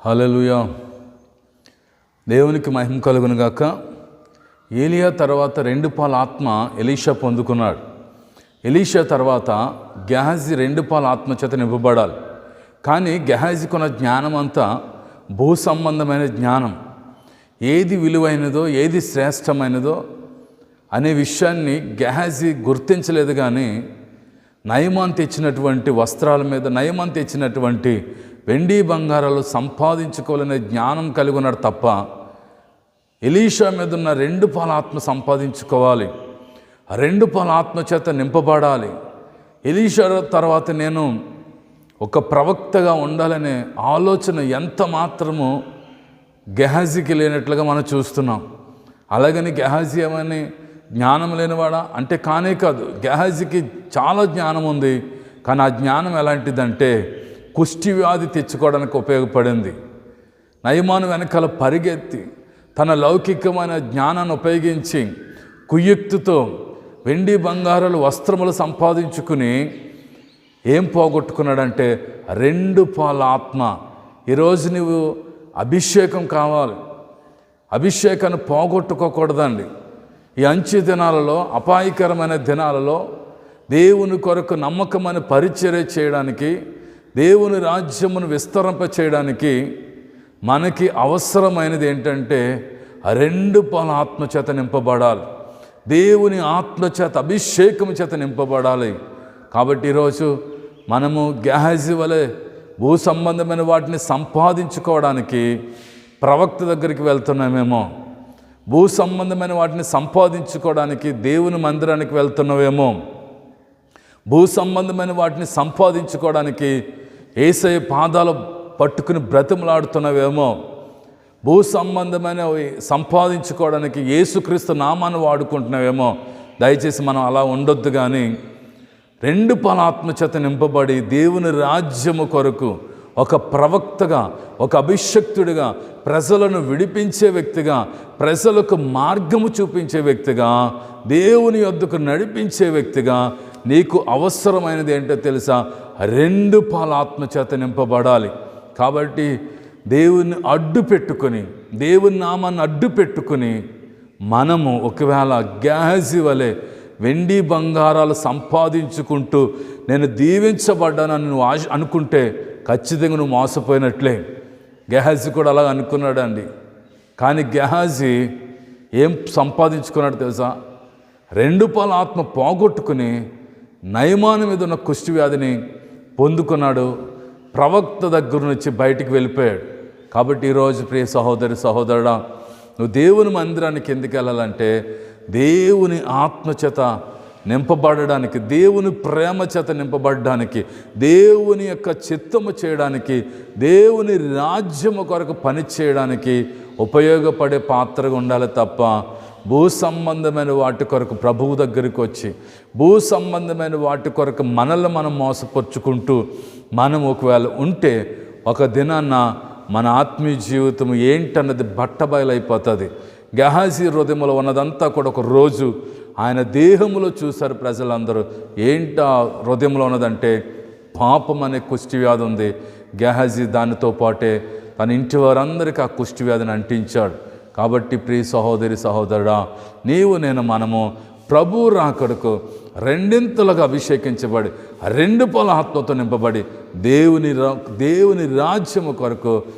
హల్లెలూయా. దేవునికి మహిమ కలుగును గాక. ఏలియా తర్వాత 2 పాల ఆత్మ ఎలీషా పొందుకున్నాడు. ఎలీషా తర్వాత గెహాజీ 2 పాల ఆత్మ చేత నింపబడాలి. కానీ గెహాజీకున్న జ్ఞానం అంతా భూ సంబంధమైన జ్ఞానం. ఏది విలువైనదో ఏది శ్రేష్టమైనదో అనే విషయాన్ని గెహాజీ గుర్తించలేదు. కానీ నయమాన్ తెచ్చినటువంటి వస్త్రాల మీద, నయమాన్ తెచ్చినటువంటి వెండి బంగారాలు సంపాదించుకోవాలనే జ్ఞానం కలిగి ఉన్నాడు తప్ప ఎలీషా మీద ఉన్న 2 పాల ఆత్మ సంపాదించుకోవాలి, ఆ 2 పాల ఆత్మ చేత నింపబడాలి. ఎలీషా తర్వాత నేను ఒక ప్రవక్తగా ఉండాలనే ఆలోచన ఎంత మాత్రము గెహాజీకి లేనట్లుగా మనం చూస్తున్నాం. అలాగని గెహాజీ ఏమని జ్ఞానం లేనివాడా అంటే కానే కాదు. గెహాజీకి చాలా జ్ఞానం ఉంది. కానీ ఆ జ్ఞానం ఎలాంటిదంటే కుష్టి వ్యాధి తెచ్చుకోవడానికి ఉపయోగపడింది. నయమాను వెనకాల పరిగెత్తి తన లౌకికమైన జ్ఞానాన్ని ఉపయోగించి కుయుక్తితో వెండి బంగారాలు వస్త్రములు సంపాదించుకుని ఏం పోగొట్టుకున్నాడంటే 2 పాల ఆత్మ. ఈరోజు నువ్వు అభిషేకం కావాలి, అభిషేకాన్ని పోగొట్టుకోకూడదండి. ఈ అంచె దినాలలో, అపాయకరమైన దినాలలో దేవుని కొరకు నమ్మకమైన పరిచర్య చేయడానికి, దేవుని రాజ్యమును విస్తరింప చేయడానికి మనకి అవసరమైనది ఏంటంటే 2 పాల ఆత్మ చేత నింపబడాలి. దేవుని ఆత్మ చేత, అభిషేకం చేత నింపబడాలి. కాబట్టి ఈరోజు మనము గెహాజీ వలె భూ సంబంధమైన వాటిని సంపాదించుకోవడానికి ప్రవక్త దగ్గరికి వెళ్తున్నామేమో, భూ సంబంధమైన వాటిని సంపాదించుకోవడానికి దేవుని మందిరానికి వెళ్తున్నావేమో, భూ సంబంధమైన వాటిని సంపాదించుకోవడానికి యేసయ్య పాదాలు పట్టుకుని బ్రతిమలాడుతున్నావేమో, భూ సంబంధమైనవి సంపాదించుకోవడానికి యేసుక్రీస్తు నామాన్ని వాడుకుంటున్నావేమో. దయచేసి మనం అలా ఉండొద్దు. కానీ 2 పాల ఆత్మ చేత నింపబడి దేవుని రాజ్యము కొరకు ఒక ప్రవక్తగా, ఒక అభిషక్తుడిగా, ప్రజలను విడిపించే వ్యక్తిగా, ప్రజలకు మార్గము చూపించే వ్యక్తిగా, దేవుని యొద్దకు నడిపించే వ్యక్తిగా నీకు అవసరమైనది ఏంటో తెలుసా? 2 పాల ఆత్మ చేత నింపబడాలి. కాబట్టి దేవుని అడ్డు పెట్టుకొని, దేవుని నామాన్ని అడ్డు పెట్టుకుని మనము ఒకవేళ గెహాజీ వలె వెండి బంగారాలు సంపాదించుకుంటూ నేను దీవించబడ్డానని నువ్వు అనుకుంటే ఖచ్చితంగా నువ్వు మోసపోయినట్లే. గెహాజీ కూడా అలా అనుకున్నాడండి. కానీ గెహాజీ ఏం సంపాదించుకున్నాడు తెలుసా? 2 పాల ఆత్మ పోగొట్టుకుని నయమాను మీద ఉన్న కుష్టి వ్యాధిని పొందుకున్నాడు. ప్రవక్త దగ్గర నుంచి బయటికి వెళ్ళిపోయాడు. కాబట్టి ఈరోజు ప్రియ సహోదరి సహోదరుడా, నువ్వు దేవుని మందిరానికి ఎందుకు వెళ్ళాలంటే దేవుని ఆత్మ చేత నింపబడడానికి, దేవుని ప్రేమ చేత నింపబడడానికి, దేవుని యొక్క చిత్తము చేయడానికి, దేవుని రాజ్యము కొరకు పని చేయడానికి ఉపయోగపడే పాత్రగా ఉండాలి తప్ప భూ సంబంధమైన వాటి కొరకు ప్రభువు దగ్గరికి వచ్చి, భూ సంబంధమైన వాటి కొరకు మనల్ని మనం మోసపరుచుకుంటూ మనం ఒకవేళ ఉంటే ఒక దినాన్న మన ఆత్మీయ జీవితం ఏంటన్నది బట్టబయలైపోతుంది. గెహాజీ హృదయంలో ఉన్నదంతా కూడా ఒక రోజు ఆయన దేహంలో చూశారు ప్రజలందరూ. ఏంటా హృదయంలో ఉన్నదంటే పాపం అనే కుష్టి వ్యాధి ఉంది. గెహాజీ దానితో పాటే తన ఇంటి వారందరికీ ఆ కుష్టి వ్యాధిని అంటించాడు. కాబట్టి ప్రియ సహోదరి సహోదరుడా, నీవు నేను మనము ప్రభు రాకడకు 2 అభిషేకించబడి 2 పాల ఆత్మతో నింపబడి దేవుని రాజ్యము కొరకు